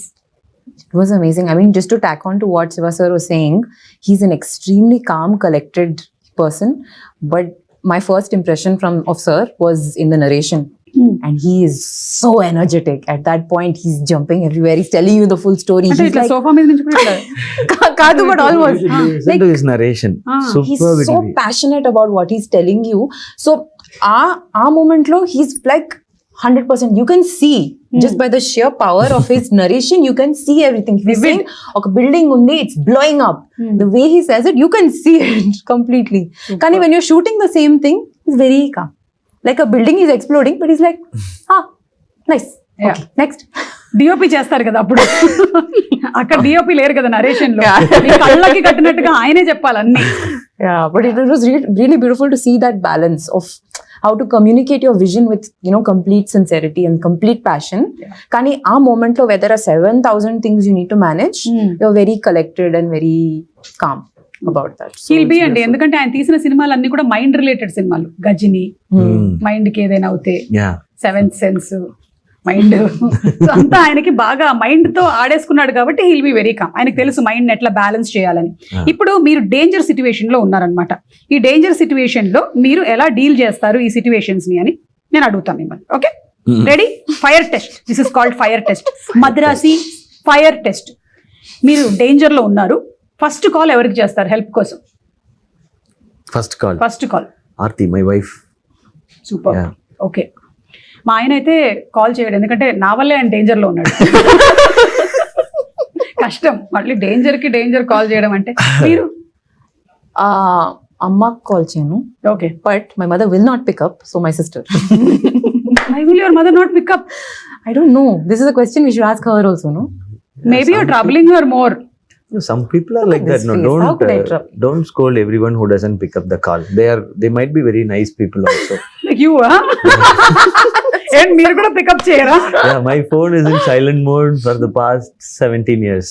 S2: It was amazing. I mean, just to tack on to what Siva sir was saying, he's an extremely calm, collected person. But my first impression of sir was in the narration. And he is so energetic. At that point, he's jumping everywhere. He's telling you the full story.
S1: అంటే
S2: He's
S1: ఇట్లా
S2: like,
S1: sofa మీద నుంచి కూడా ఇట్లా
S2: Kadu, but almost.
S3: Listen to his narration.
S2: He's
S3: Superb it
S2: so
S3: will be.
S2: passionate about what he's telling you. So, our moment lo, he's like 100%. You can see just by the sheer power of his narration, you can see everything. He's saying, "Okay, building undi, it's blowing up." The way he says it, you can see it completely. Kani, when you're shooting the same thing, he's very calm. Like a building is exploding, but he's like, nice.
S1: Yeah.
S2: Okay, next.
S1: DOP చేస్తారు కదా అప్పుడు, అక్కడ DOP లేరు కదా narration లో, మీ కళ్ళకి కట్టినట్టుగా ఆయనే చెప్పాలి అన్ని.
S2: Yeah, but it was really beautiful to see that balance of how to communicate your vision with, you know, complete sincerity and complete passion. Kani our moment lo where there are 7,000 things you need to manage, you're very collected and very calm about that. So
S1: heal
S2: it's
S1: be అండి,
S2: beautiful.
S1: ఎందుకంటే ఆయన తీసిన సినిమాలు అన్ని కూడా mind related సినిమాలు. Ghajini mind కి ఏదైనా అవుతే,
S3: Yeah.
S1: సెవెంత్ సెన్స్ మైండ్ అంతా ఆయనకి బాగా మైండ్ తో ఆడేసుకున్నాడు కాబట్టి హీల్ బి వెరీ కామ్. ఆయనకి తెలుసు మైండ్ ఎట్లా బ్యాలెన్స్ చేయాలని. ఇప్పుడు మీరు డేంజర్ సిచ్యువేషన్ లో ఉన్నారనమాట. ఈ డేంజర్ సిచ్యువేషన్ లో మీరు ఎలా డీల్ చేస్తారు ఈ సిచ్యువేషన్స్ ని అని నేను అడుగుతాను మిమ్మల్ని. Okay, ready? Fire test. This is called fire test, Madrasi fire test. మీరు డేంజర్ లో ఉన్నారు, ఫస్ట్ కాల్ ఎవరికి చేస్తారు హెల్ప్ కోసం?
S3: First call.
S1: First call
S3: Aarti, my wife.
S1: Super.
S3: Yeah.
S1: Okay, మా ఆయన అయితే కాల్ చేయడు, ఎందుకంటే నా వల్లే ఆయన డేంజర్ లో ఉన్నాడు. కష్టం మళ్ళీ డేంజర్ కి డేంజర్ కాల్ చేయడం అంటే. మీరు?
S2: Amma call cheyanu,
S1: okay.
S2: but my mother will not pick up, so my sister.
S1: Why will your mother not pick up?
S2: I don't know. This is a question we should ask her also, no?
S1: Maybe you're troubling her more.
S3: No, some people are like that.
S2: This
S3: No,
S2: face, how could I trouble?
S3: don't scold everyone who doesn't pick up the call. They might be very nice people also.
S1: Like you, huh? And మీరు కూడా pickup చేయరా?
S3: Yeah, my phone is in silent mode for the past 17 years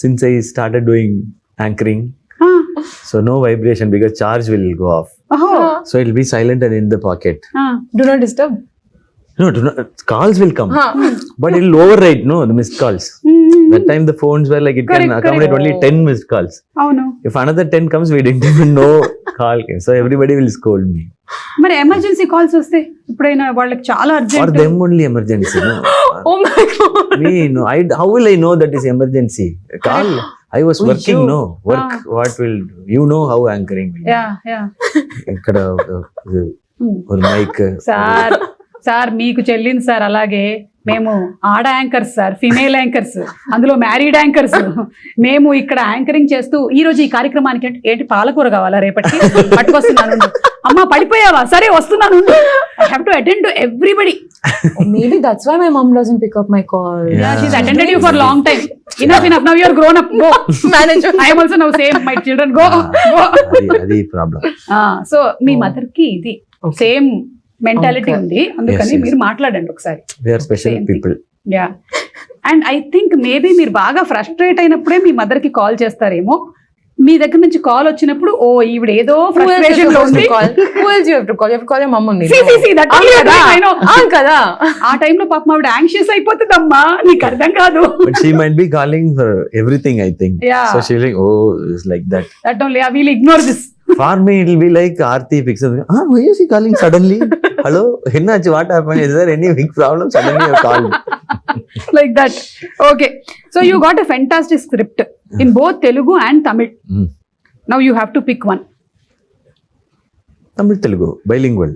S3: since I started doing anchoring. So no vibration because charge will go off. So it'll be silent and in the pocket.
S2: Do not disturb.
S3: No, calls will come, but it'll override the missed calls. That time the phones were like it
S1: Correct,
S3: can accommodate only 10 missed calls.
S1: అవును.
S3: If another 10 comes, we didn't even know call came. So everybody will scold me.
S1: మరి emergency calls వస్తే ఇప్పుడైనా వాళ్ళకి చాలా
S3: For
S1: urgent.
S3: them only emergency. No?
S2: Oh my god.
S3: Me, no. How will I know that is emergency? Call. I was working. No work. What will you know how anchoring? Will be?
S1: Yeah yeah.
S3: ఇక్కడ ఒక mic.
S1: Sir మీకు చెల్లింది sir, అలాగే మేము ఆడ anchors sir, female anchors, అందులో married anchors. మేము ఇక్కడ యాంకరింగ్ చేస్తూ ఈ రోజు ఈ కార్యక్రమానికి ఏంటి పాలకూర కావాలా రేపటికి పట్టుకొస్తున్నాను. అమ్మా పడిపోయావా? సరే వస్తున్నాను. I have to attend to everybody.
S2: Maybe that's why my mom doesn't pick up my call.
S1: Yeah, she's attended you for long time. Enough. Now you are grown up. Go.
S2: Manager.
S1: I am also now same. My children go.
S3: అది problem.
S1: So మీ mother కి ఇది same mentality ఉంది, అందుకని
S3: Yes.
S1: మీరు మాట్లాడండి ఒకసారి.
S3: They are special
S1: Same
S3: people.
S1: Yeah. And I think maybe మీరు బాగా ఫ్రస్ట్రేట్ అయినప్పుడే మీ మదర్ కి కాల్ చేస్తారేమో. మీ దగ్గర నుంచి కాల్ వచ్చినప్పుడు ఓ ఈవిడ ఏదో
S2: Who else you
S1: ఫ్రస్ట్రేషన్ లో
S2: supposed
S1: ఉంది.
S2: to call? Who else you have to call? You have to call your mom only.
S1: See, that only
S2: కదా?
S1: I know.
S2: కదా?
S1: ఆ టైంలో పాపం ఆవిడ యాంగ్షియస్ అయిపోతుందమ్మా, నీకు అర్థం కాదు.
S3: But she might be calling for everything, I think.
S1: Yeah.
S3: So she's like, oh, it's like that.
S1: That only I will ignore this.
S3: For me, it'll be like Aarti picks up. Why is he calling suddenly? Hello? Hinnachi, what happened? Is there any big problem? Suddenly you called.
S1: Like that. Okay. So you got a fantastic script in both Telugu and Tamil. Now you have to pick one.
S3: Tamil Telugu, bilingual.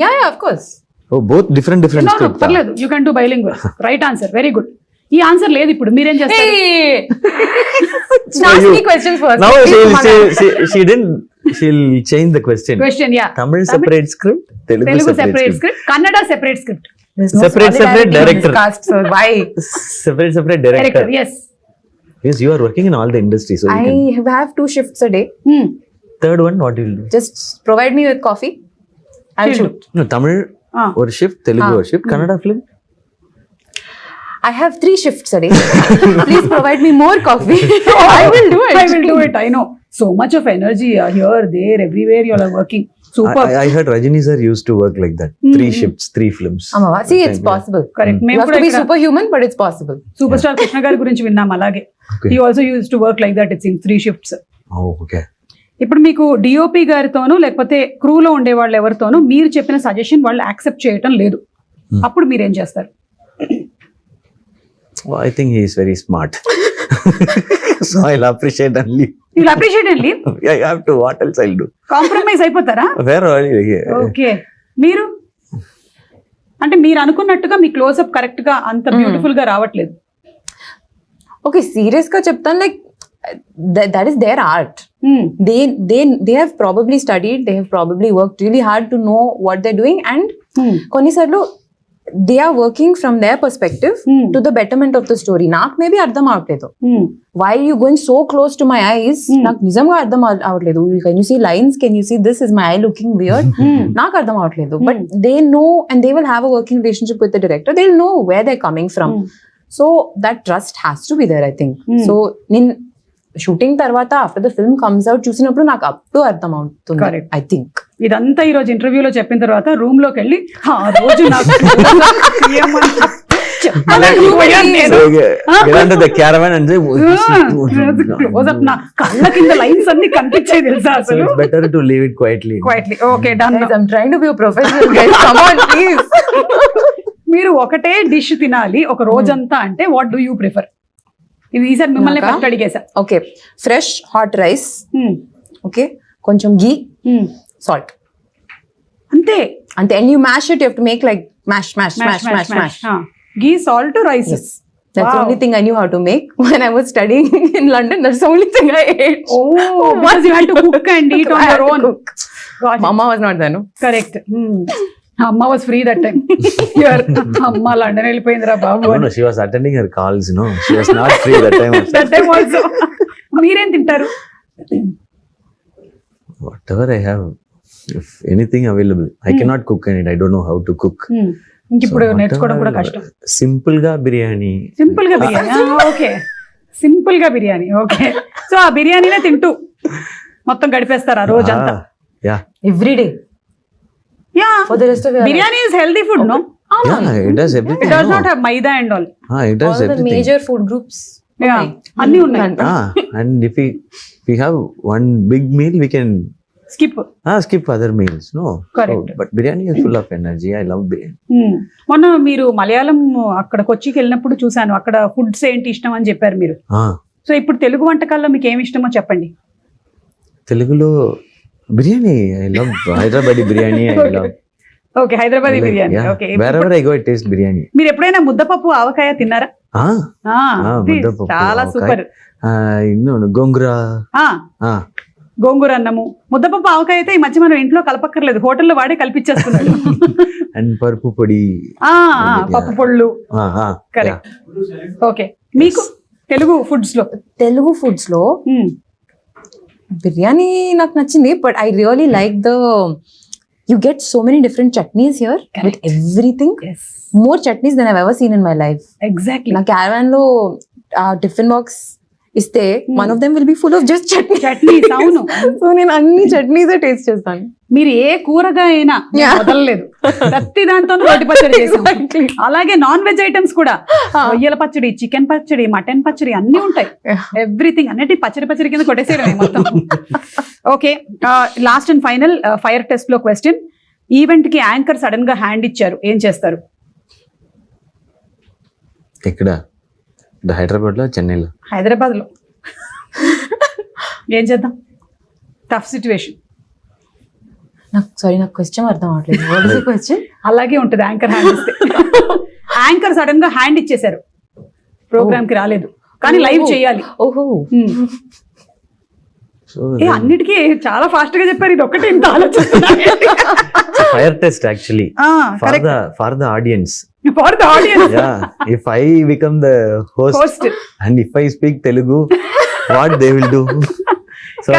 S2: Yeah, of course.
S3: Oh, both different
S1: No,
S3: script.
S1: పర్లేదు. You can do bilingual. Right answer. Very good. ఈ answer లేదు ఇప్పుడు, మీరేం చేస్తారు?
S2: Hey! Ask me questions first.
S3: Now she didn't. She'll change the question.
S1: Question, yeah.
S3: Tamil separate script, Telugu
S1: separate script, Kannada separate script.
S2: There's no
S3: Separate
S2: solidarity in
S3: director.
S2: this cast, so why?
S3: Separate director.
S1: Director, yes.
S3: Yes, you are working in all the industries. So you can.
S2: I have 2 shifts a day.
S3: Third one, what will you do?
S2: Just provide me with coffee. I'll
S1: She'll
S2: shoot.
S3: No, Tamil or shift, Telugu or shift, Kannada film.
S2: I have 3 shifts a day. Please provide me more coffee. I will do it.
S1: I will do it. I know. So much of energy here, there, everywhere you are working. Super.
S3: I heard Rajini sir used to work like that. 3 shifts, 3 films.
S2: Amava, see, it's possible.
S1: Correct.
S2: You
S1: మేము
S2: have
S1: కూడా
S2: to be
S1: ఇక్కడ
S2: superhuman, but it's possible.
S1: Super star Krishna గారి గురించి విన్నాం అలాగే.
S3: Okay.
S1: He also used to work like that. It's in 3 shifts.
S3: Oh, okay.
S1: ఇప్పుడు మీకు DOP గారితోనూ లేకపోతే క్రూలో ఉండే వాళ్ళు ఎవరితోనూ మీరు చెప్పిన సజెషన్ వాళ్ళు యాక్సెప్ట్ చేయటం లేదు, అప్పుడు మీరు ఏం చేస్తారు?
S3: Well, I think he is very smart. So I'll appreciate and leave.
S1: You appreciate and leave.
S3: I have to. What else I'll do?
S1: Compromise అయిపోతారా?
S3: Where are you?
S1: ఓకే. మీరు అంటే మీరు అనుకున్నట్టుగా మీ క్లోజ్అప్ కరెక్ట్ గా అంత బ్యూటిఫుల్ గా రావట్లేదు.
S2: Okay, serious ka cheptan, like that is their art. They have probably studied, they have probably worked really hard to know what they're doing, and konisarlu they are working from their perspective to the betterment of the story. Nak maybe ardham avaledu. Why are you going so close to my eyes? Nak nijamga ardham avaledu. Can you see lines? Can you see this is my eye looking weird? Nak ardham avaledu. But they know, and they will have a working relationship with the director. They'll know where they're coming from. So that trust has to be there, I think. So shooting తర్వాత after the film comes out చూసినప్పుడు నాకు అప్పుడు అర్థం అవుతుంది, I think.
S1: ఇదంతా ఈ రోజు ఇంటర్వ్యూలో చెప్పిన తర్వాత రూమ్ లోకి వెళ్ళి ఆ రోజు నాకు
S3: the caravan and say,
S1: closeup నా కళ్ళ కింద లైన్స్ అన్ని కనిపించాయి తెలుసా
S3: so
S1: అసలు.
S3: it's better to leave it quietly.
S1: Okay done.
S2: I'm trying to be a professional, guys. Come on, please.
S1: మీరు ఒకటే డిష్ తినాలి ఒక రోజంతా అంటే వాట్ డూ యూ ప్రిఫర్? ఇది ఈసారి మిమ్మల్ని ఫస్ట్ అడిగేసా.
S2: Okay, fresh hot rice, okay, కొంచెం ఘీ, సాల్ట్,
S1: అంతే.
S2: and you mash it. You have to make like mash.
S1: Ghee salt rice.
S2: Yes. That's the only thing I knew how to make when I was studying in London. That's the only thing I ate.
S1: Oh, because you had to cook and eat on
S2: I had
S1: your
S2: to
S1: own.
S2: cook. Mama was not there, no?
S1: Correct. Amma was free that time. అమ్మ London వెళ్ళిపోయిందిరా బాబు.
S3: No, she was attending her calls, she was not free that time also.
S1: That time also. మీరేం తింటారు?
S3: Whatever I have, if anything available. I cannot cook in it. I don't know how to cook.
S1: ఇప్పుడు నేర్చుకోవడం కూడా కష్టం.
S3: Simple గా biryani.
S1: Simple గా biryani, okay. Simple గా biryani, okay. So ఆ బిర్యానీనే తింటూ మొత్తం గడిపేస్తారు ఆ రోజంతా.
S3: Yeah.
S2: Every day.
S1: Yeah.
S2: For the rest of your
S1: Biryani is healthy food, no?
S3: Yeah, it does everything.
S1: It does not have maida and all.
S3: It does
S2: all the
S3: everything.
S2: major food groups.
S1: Yeah. అన్నీ ఉన్నాయి.
S3: And if we have one big meal, we can
S1: skip.
S3: skip other meals. No.
S1: Correct.
S3: So, but biryani is full of energy. I love biryani.
S1: మొన్న మీరు మలయాళం అక్కడ కొచ్చికి వెళ్ళినప్పుడు చూసాను, అక్కడ foods ఏంటి ఇష్టం అని చెప్పారు మీరు. సో ఇప్పుడు తెలుగు వంటకాల్లో మీకు ఏమి ఇష్టమో చెప్పండి.
S3: తెలుగులో biryani. I love Hyderabadi biryani. I love.
S1: Okay, Hyderabadi biryani. Okay.
S3: Wherever I go, I taste biryani.
S1: మీరు ఎప్పుడైనా ముద్దపప్పు ఆవకాయ తిన్నారా?
S3: ముద్దపప్పు,
S1: చాలా సూపర్.
S3: గోంగూర.
S1: గోంగూర అన్నము, ముద్దపప్పు ఆవకాయ అయితే ఈ మధ్య మనం ఇంట్లో కలపక్కర్లేదు, హోటల్లో వాడే కల్పించేస్తున్నాడు.
S3: అండ్ పరుపు పొడి,
S1: పప్పు పొళ్ళు. కరెక్ట్. ఓకే, మీకు తెలుగు ఫుడ్స్ లో
S2: బిర్యానీ నాకు నచ్చింది, but I really like you get so many different chutneys here. Correct. With everything. Yes. More chutneys than I've ever seen in my life.
S1: Exactly.
S2: Na caravan lo tiffin box iste one of them will be full of just chutneys. అవును. So నేను అన్ని chutneys taste చేస్తాను.
S1: మీరు ఏ కూరగా అయినా వదలలేదు, ప్రతి దాంతో రోటి పచ్చడి చేసాం. అలాగే నాన్ వెజ్ ఐటమ్స్ కూడా, రొయ్యల పచ్చడి, చికెన్ పచ్చడి, మటన్ పచ్చడి అన్ని ఉంటాయి. ఎవ్రీథింగ్ అన్నిటి పచ్చడి కింద కొట్టేసేయడం మొత్తం. Okay, last and final fire test లో క్వశ్చన్. ఈవెంట్ కి యాంకర్ సడన్ గా హ్యాండ్ ఇచ్చారు, ఏం చేస్తారు?
S3: ఎక్కడ? హైదరాబాద్ లో, చెన్నైలో?
S1: హైదరాబాద్ లో. ఏం చేద్దాం? Tough situation.
S2: నాకు క్వశ్చన్ అర్థం అవట్లేదు. క్వశ్చన్
S1: అలాగే ఉంటుంది, యాంకర్ హ్యాండ్ ఇస్తే. యాంకర్ సడన్ గా హ్యాండ్ ఇచ్చేసారు, ప్రోగ్రామ్ కి రాలేదు కానీ లైవ్ చేయాలి.
S2: ఓహో,
S1: అన్నిటికీ చాలా ఫాస్ట్ గా చెప్పారు, ఇది ఒకటి ఇంత ఆలోచిస్తున్నా.
S3: Fire test actually for the audience.
S1: For the audience.
S3: Yeah, if I become the host,
S1: Host.
S3: and if I speak Telugu, what they will do? So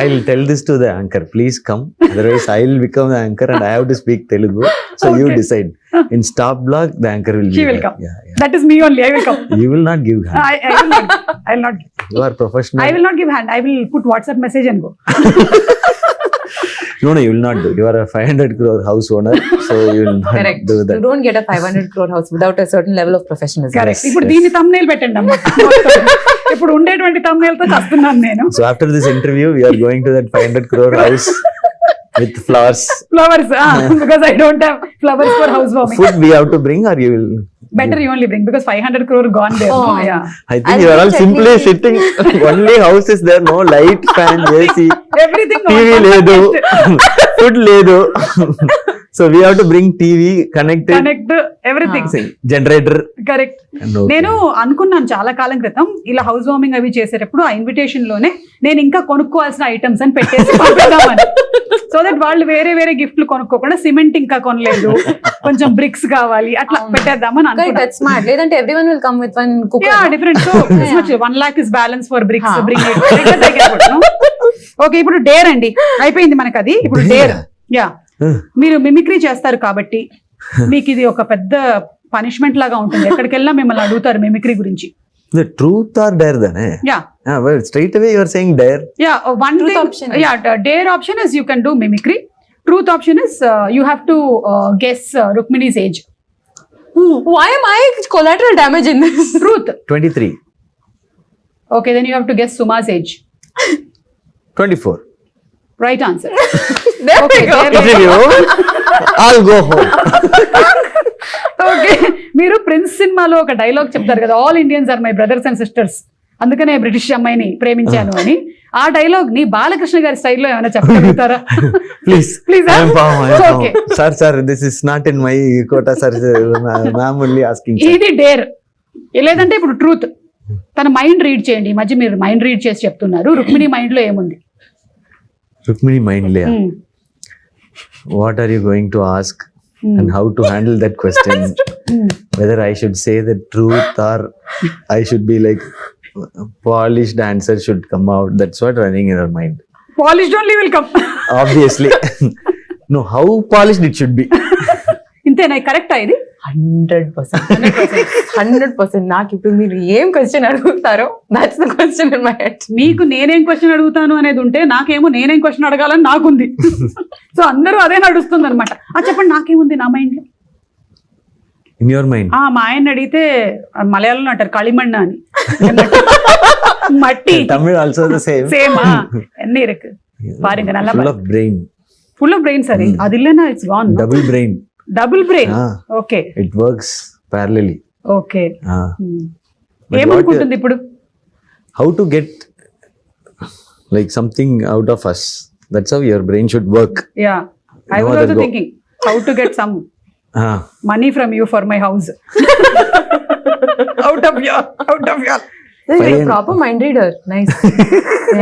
S3: I'll tell this to the anchor, please come, otherwise I'll become the anchor and I have to speak Telugu. So you
S1: Okay.
S3: decide. In stop block, the anchor will be
S1: She will
S3: there.
S1: come.
S3: Yeah.
S1: That is me only. I will come.
S3: You will not give hand.
S1: I will not. I will not.
S3: You are professional.
S1: I will not give hand. I will put WhatsApp message and go.
S3: No, you will not do. You are a 500 crore house owner, so you will not
S2: Correct.
S3: do
S2: You
S3: that.
S2: don't get a 500 crore house without a certain level of professionalism.
S1: Correct.
S3: Yes,
S1: ఇప్పుడు
S3: yes.
S1: దీన్ని thumbnail పెట్టండి అమ్మా. ఇప్పుడు ఉండేటువంటి thumbnail తో చస్తున్నాను నేను.
S3: So after this interview, we are going to that 500 crore house with flowers.
S1: Flowers, because I don't have flowers for housewarming.
S3: Food we have to bring, or you will.
S1: Better you only bring because 500 crore gone there.
S2: Oh.
S1: No? Yeah.
S3: I think
S2: I'll
S3: you are all
S2: bring
S3: simply
S2: chutney.
S3: sitting. Only house is there, no light, fan, AC,
S1: Everything.
S3: TV ledu, food ledu. So we have to bring TV, connect it,
S1: Connect everything.
S3: generator.
S1: Correct.
S3: And okay.
S1: నేను అనుకున్నాను చాలా కాలం క్రితం ఇలా house warming అవి చేసేటప్పుడు ఆ invitation లోనే నేను ఇంకా కొనుక్కోవాల్సిన ఐటమ్స్ అని పెట్టేసి పంపిద్దామని. సో దట్ వాళ్ళు వేరే వేరే గిఫ్ట్లు కొనుక్కోకుండా సిమెంట్ ఇంకా కొనలేదు, కొంచెం బ్రిక్స్ కావాలి, అట్లా పెట్టేద్దామని
S2: Correct,
S1: అనుకున్నాను.
S2: that's smart. Ledanటే everyone will come with one cooker.
S1: Yeah,
S2: no?
S1: different. So this much 1 lakh is balance for bricks.
S2: Huh.
S1: Bring it. Okay, ఇప్పుడు డేర్ అండి, అయిపోయింది మనకు అది. ఇప్పుడు డేర్. యా, మీరు మిమిక్రీ చేస్తారు కాబట్టి మీకు ఇది ఒక పెద్ద పనిష్మెంట్ లాగా ఉంటుంది. ఎక్కడికి వెళ్ళినా మిమ్మల్ని అడుగుతారు మిమిక్రీ గురించి.
S3: The truth or dare, then?
S1: Yeah
S3: Well, straight away you are saying dare.
S1: Yeah one
S2: Truth
S1: thing.
S2: option.
S1: Yeah, dare option is you can do mimicry. Truth option is you have to guess Rukmini's age.
S2: Why am I collateral damage in this?
S1: Truth.
S3: 23,
S1: okay, then you have to guess Suma's age.
S3: 24.
S1: Right answer.
S2: There we go.
S3: Interview. I'll go home.
S1: Okay, మీరు prince సినిమాలో ఒక dialogue చెప్తారు కదా, all Indians are my brothers and sisters, అందుకనే British అమ్మాయిని ప్రేమించాను అని. ఆ డైలాగ్ ని బాలకృష్ణ గారి స్టైల్లో ఏమైనా చెప్పగలుగుతారా?
S3: Please.
S1: Please,
S3: I am
S1: huh?
S3: found. I am
S1: Okay.
S3: found. Sir, this is not in my quota, sir. Ma'am only asking. Sir.
S1: ఇది డేర్. లేదంటే ఇప్పుడు ట్రూత్. తన మైండ్ రీడ్ చేయండి. ఈ మధ్య మీరు మైండ్ రీడ్ చేసి చెప్తున్నారు. రుక్మిణి మైండ్ లో ఏముంది?
S3: Rukmini mind layer.
S1: Hmm.
S3: What are you going to ask and how to handle that question? Whether I should say the truth or I should be like polished answer should come out. That's what running in her mind.
S1: Polished only will come.
S3: Obviously. No, how polished it should be.
S1: ఇంతేనా? కరెక్టా ఇది?
S2: 100%. నాకు ఇప్పుడు మీరు ఏం question అడుగుతారో that's the question in my head.
S1: మీకు నేనేం క్వశ్చన్ అడుగుతాను అనేది ఉంటే, నాకేమో నేనేం క్వశ్చన్ అడగాలని నాకుంది. సో అందరూ అదే నడుస్తుంది అనమాట. చెప్పండి, నాకేముంది నా మైండ్ లో?
S3: In your mind.
S1: మా ఆయన అడిగితే మలయాళంలో అంటారు களிமண் అని. మట్టి.
S3: Tamil also the same.
S1: సేమా ఎన్ని ఇருக்கு பாருங்க, நல்லா
S3: Full of brain.
S1: Full of brain. సరే, అది இல்லனா it's gone.
S3: Double brain.
S1: Double brain.
S3: Ah.
S1: Okay
S3: It works parallelly.
S1: Okay.
S3: Ah. But
S1: ఏమనుకుంటుంది ఇప్పుడు?
S3: How to get like something out of us. That's how your brain should work.
S1: Yeah, I
S3: No
S1: was
S3: other
S1: also
S3: go.
S1: Thinking how to get some
S3: Ah.
S1: Money from you for my house. Out of your
S2: You're a
S3: Fine.
S2: proper mind reader. Nice.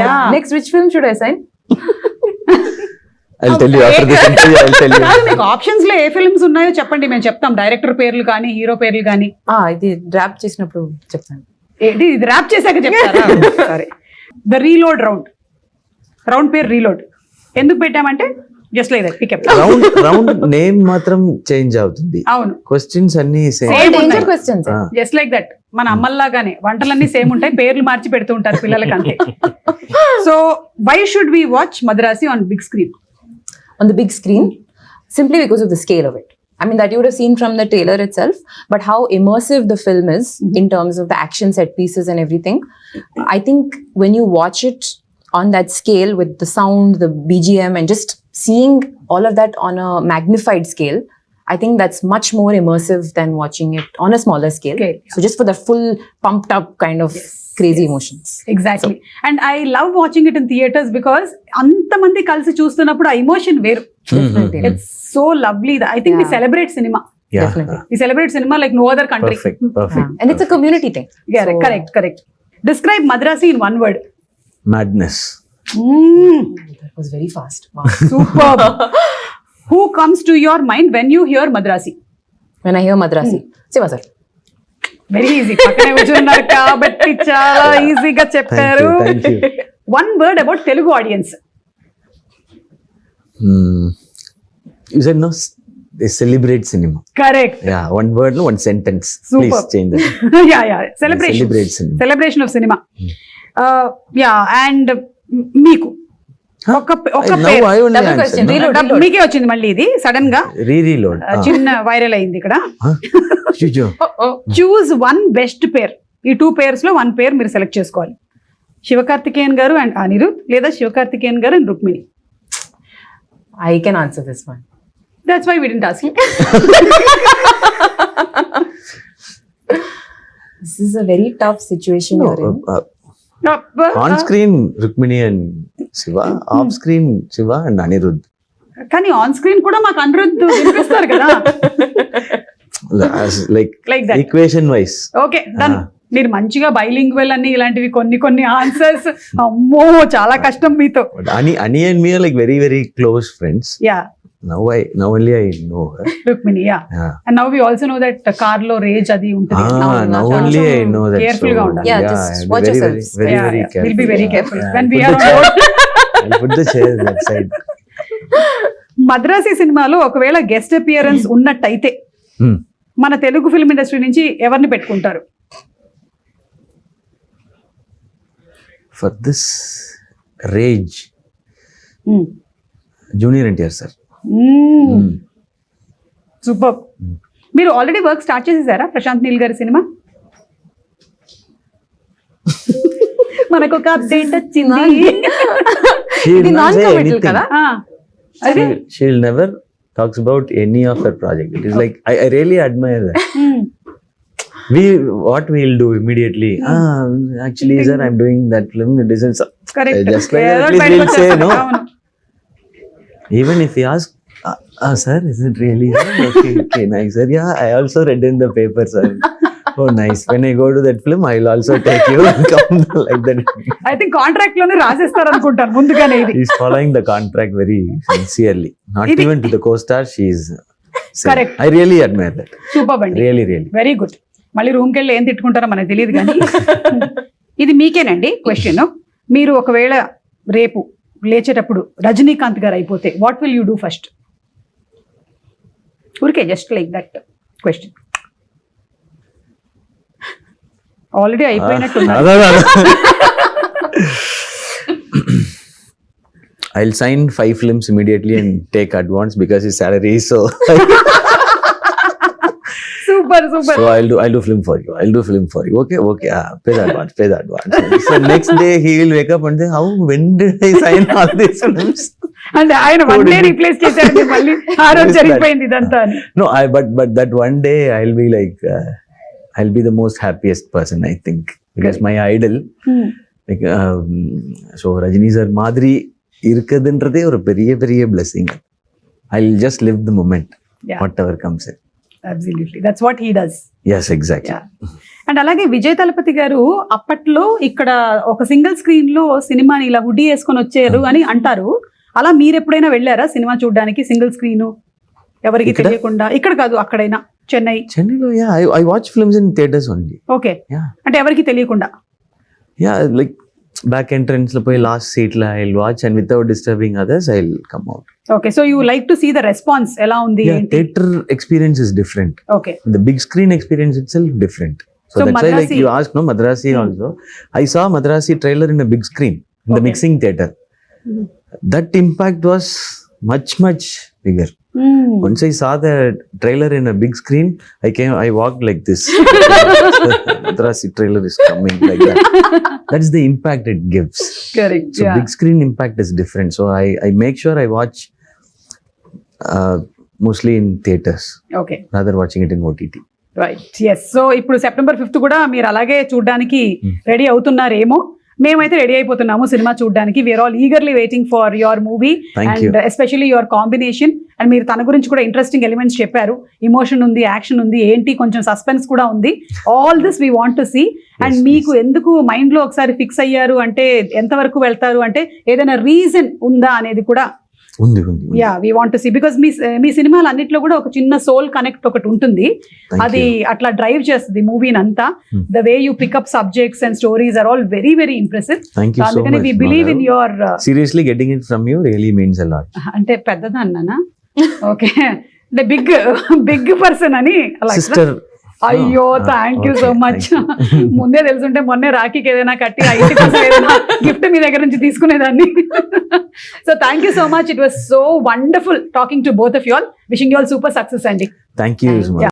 S1: Yeah.
S2: Next, which film should I sign?
S3: I'll tell you after this interview. I'll tell you.
S1: మీకు options లో ఏ films ఉన్నాయో చెప్పండి, మేము చెప్తాం. Director పేర్లు కానీ, hero పేర్లు కానీ.
S2: ఇది డ్రాప్ చేసినప్పుడు చెప్తాను.
S1: ఏంటి ఇది ర్యాప్ చేశాక చెప్తారా? సరే. ద రీలోడ్ రౌండ్ పేరు రీలోడ్. ఎందుకు పెట్టామంటే just like that pickup.
S3: Round name మాత్రం చేంజ్ అవుతుంది.
S1: అవును,
S3: క్వశ్చన్స్ అన్ని సేమ్.
S1: Same
S2: Danger
S1: ఉన్నాయి.
S2: questions.
S1: Just like that. మన అమ్మల్లాగానే వంటలన్నీ సేమ్ ఉంటాయి, పేర్లు మార్చి పెడుతూ ఉంటారు పిల్లలకి, అంతే. So why should we watch Madharaasi on big screen?
S2: On the big screen, simply because of the scale of it. I mean, that you would have seen from the trailer itself, but how immersive the film is in terms of the action set pieces and everything. I think when you watch it on that scale with the sound, the BGM, and just seeing all of that on a magnified scale, I think that's much more immersive than watching it on a smaller scale.
S1: Okay.
S2: So just for the full pumped up kind of crazy emotions.
S1: Exactly. And I love watching it in theatres because అంతమంది కలిసి చూస్తున్నప్పుడు ఆ emotion వేరు.
S2: Definitely.
S1: It's so lovely. I think we
S2: Yeah.
S1: Celebrate cinema.
S3: Yeah.
S2: Definitely.
S1: We celebrate cinema like no other country.
S3: Perfect.
S2: And it's a community thing. So-
S1: correct. Describe Madharaasi in one word.
S3: Madness.
S2: That was very fast. Wow.
S1: Super. Who comes to your mind when you hear Madharaasi?
S2: When I hear Madrasi, Siva sir.
S1: Very easy, పక్కనే కూర్చున్నారు కాబట్టి చాలా ఈజీగా చెప్పారు.
S3: Thank you.
S1: One word about Telugu audience.
S3: You said no, they celebrate cinema.
S1: Correct.
S3: Yeah, one word, no, one sentence.
S1: Super.
S3: Please change that.
S1: Yeah
S3: Celebrate cinema.
S1: Celebration of cinema. Yeah and మీకు ఒక
S3: Now
S1: పేరు
S3: I only
S2: Double
S3: answer.
S2: question.
S3: No?
S2: Reload.
S1: మీకే వచ్చింది మళ్ళీ ఇది sudden గా
S3: Reload.
S1: చిన్న viral అయింది ఇక్కడ.
S3: Chujo.
S1: చూజ్ వన్ బెస్ట్ పేర్. ఈ 2 పేర్స్ లో 1 పేర్ మీరు సెలెక్ట్ చేసుకోవాలి. శివకార్తికేయన్ గారు అండ్ అనిరుద్, లేదా శివకార్తికేయన్ గారు and Rukmini.
S2: I can answer this one.
S1: That's why we didn't ask you.
S2: This is a very tough situation
S3: No,
S2: you're in.
S3: on screen Rukmini and Shiva, off screen Shiva and Anirudh.
S1: కానీ on screen కూడా మాకు అనిరుద్ వినిపిస్తారు కదా.
S3: As like
S1: Like that.
S3: equation wise.
S1: Okay done. మీరు మంచిగా bilingual అని ఇలాంటివి కొన్ని ఆన్సర్స్. అమ్మో చాలా కష్టం మీతో.
S3: But Ani and me are like very very close friends.
S1: Yeah
S3: Now only I know her.
S1: Rukmini. Yeah
S3: Yeah.
S1: And now we also know that car లో రేజ్ అది ఉంటుంది.
S3: Now only I know that.
S1: Careful గా ఉండాలి.
S2: Yeah, just
S3: I'll be
S2: watch
S3: very,
S2: yourselves.
S3: Very,
S1: Yeah,
S3: very
S1: yeah.
S3: careful.
S1: We'll be very careful
S3: Yeah,
S1: when
S3: I'll
S1: we
S3: put
S1: are
S3: the
S1: on
S3: chair-
S1: board.
S3: I'll put the chairs that side.
S1: Madrasi సినిమాలో ఒకవేళ guest appearance ఉన్నట్టయితే
S3: Hmm.
S1: మన Telugu film industry నుంచి ఎవరిని పెట్టుకుంటారు?
S3: For this rage, Junior NTR sir.
S1: Super. మీరు already work start చేసేసారా ప్రశాంత్ నీల్ గారి సినిమా? మనకు ఒక అప్డేట్ వచ్చింది.
S3: She will
S2: ఇది
S3: not say
S2: non-committal
S3: anything.
S2: కదా?
S1: అదే
S3: She'll never talks about any of her project. It is like I really admire that. What we'll do immediately. Actually, sir, I'm doing that film. It isn't.
S1: Correct.
S3: Just like that, at least we'll say no. Even if he asks, sir, is it really? Okay, nice, sir. Yeah, I also read in the paper, sir. Oh, nice. When I go to that film, I'll also take you. Come like that.
S1: I think contract లోనే రాసేస్తారు అనుకుంటాను ముందుగానే ఇది.
S3: He's following the contract very sincerely. Not
S1: Idi-
S3: even to the co-star. She's
S1: Correct.
S3: I really admire that.
S1: Super అండి.
S3: Really, really.
S1: Very good. మళ్ళీ రూమ్కి వెళ్ళి ఏం తిట్టుకుంటారో మనకు తెలియదు కానీ ఇది మీకేనండి క్వశ్చన్. మీరు ఒకవేళ రేపు లేచేటప్పుడు రజనీకాంత్ గారు అయిపోతే what will you do first? ఊరికే just like that question. Already అయిపోయినట్టున్నారు.
S3: I'll sign 5 films immediately and take advance because his salary is so.
S1: Super super.
S3: So I'll do film for you. Okay. Pay the advance. So next day he will wake up and say, when did I sign all these films?
S1: అంటే ఆయన one day replace చేశారు మళ్ళీ ఆ రోజు జరిగిపోయింది ఇదంతా అని.
S3: No, but that one day I'll be like, I'll be the most happiest person, I think, because my idol, like, so Rajini sir Madri irukadundrathe oru periya blessing. I'll just live the moment,
S1: Yeah.
S3: whatever comes in.
S1: Absolutely that's what he does.
S3: Yes, exactly.
S1: And అలాగే విజయ్ తలపతి గారు అప్పట్లో ఇక్కడ ఒక single screen లో సినిమాని ఇలా hoodie వేసుకొని వచ్చారు అని అంటారు. అలా మీరు ఎప్పుడైనా వెళ్ళారా సినిమా చూడడానికి సింగిల్ స్క్రీన్ ఎవరికి
S3: ఇక్కడ?
S1: తెలియకుండా? ఇక్కడ కాదు, అక్కడైనా Chennai.
S3: Chennai, yeah, I watch films in theaters only.
S1: Okay.
S3: Yeah,
S1: అంటే ఎవరికి తెలియకుండా.
S3: like back entrance lo poi last seat la I'll watch and without disturbing others I'll come out.
S1: Okay. So you like to see the response ఎలా ఉంది
S3: Yeah,
S1: ఏంటి?
S3: theater experience is different.
S1: Okay.
S3: The big screen experience itself different. So
S1: So
S3: that's why, like
S1: Madrasi-
S3: you asked, no, Madrasi also. I saw Madrasi trailer in a big screen in the
S1: Okay.
S3: mixing theater. That impact was much bigger. Once I saw the trailer in a big screen, I walked like this. Madrasi trailer is coming like that. That's the impact it gives.
S1: Correct.
S3: So big screen impact is different. So I make sure I watch mostly in theaters
S1: okay.
S3: rather watching it in OTT.
S1: Right. Yes. So ఇప్పుడు September 5th కూడా మీరు అలాగే చూడడానికి ready అవుతున్నారేమో. మేమైతే ready అయిపోతున్నాము cinema చూడడానికి. We are all eagerly waiting for your movie
S3: Thank you.
S1: And especially your combination. And మీరు తన గురించి కూడా ఇంట్రెస్టింగ్ ఎలిమెంట్స్ చెప్పారు. ఇమోషన్ ఉంది, యాక్షన్ ఉంది, ఏంటి కొంచెం సస్పెన్స్ కూడా ఉంది. All this we want to see. And
S3: Yes,
S1: మీకు ఎందుకు మైండ్ లో ఒకసారి ఫిక్స్ అయ్యారు అంటే, ఎంతవరకు వెళ్తారు అంటే, ఏదైనా రీజన్ ఉందా అనేది కూడా
S3: ఉంది
S1: yeah we want to see because మీ సినిమాలు అన్నిట్లో కూడా ఒక చిన్న సోల్ కనెక్ట్ ఒకటి ఉంటుంది. అది అట్లా డ్రైవ్ చేస్తుంది మూవీని అంతా. The way you pick up subjects and stories are all very very impressive.
S3: Thank you so
S1: అందుకని
S3: much
S1: we believe in your
S3: seriously getting it from you really means a lot.
S1: అంటే పెద్దదన్నానా ఓకే అంటే big person అని అలా.
S3: Sister.
S1: అయ్యో thank you so much. ముందే తెలుసుంటే మొన్నే రాఖీకి ఏదైనా కట్టి 80 కోసం ఏదైనా గిఫ్ట్ మీ దగ్గర నుంచి తీసుకునేదాన్ని. So thank you so much. It was so wonderful talking to both of you all. Wishing you all super success అండి.
S3: Thank you.